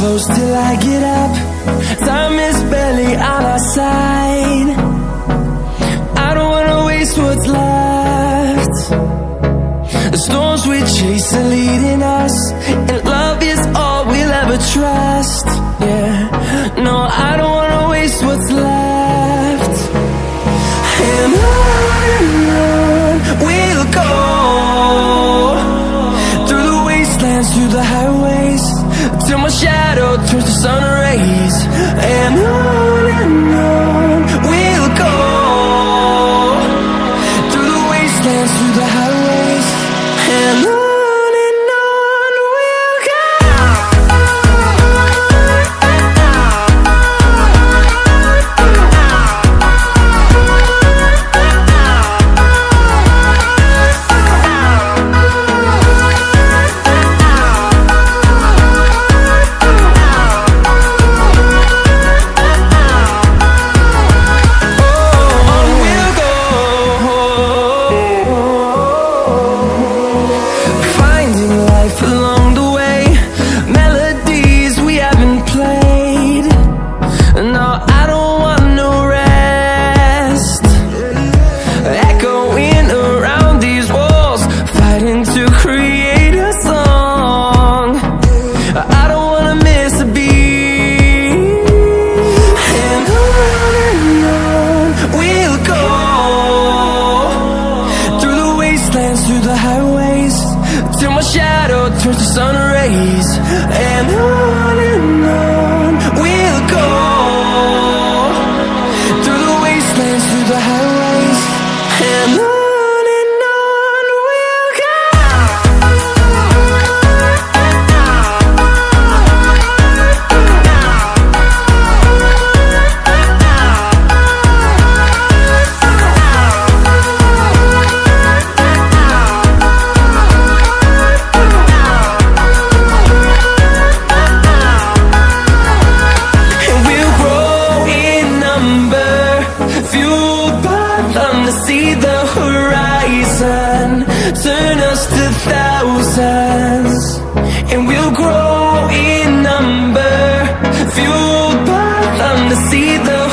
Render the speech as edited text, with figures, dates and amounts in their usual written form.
close till I get up. Time is barely on our side. I don't wanna waste what's left. The storms we chase are leading us, and love is all we'll ever trust. Yeah, no, I don't wanna waste what's left. And on we'll go, through the wastelands, through the highways, till my shadow turns to sun rays. And on we'll go, through the wastelands, through the highways, and on we'll go. Through the highways, till my shadow turns to sun rays. And on we'll go, through the wastelands, through the highways, and on we'll go. See the horizon turn us to thousands, and we'll grow in number, fueled by them to see the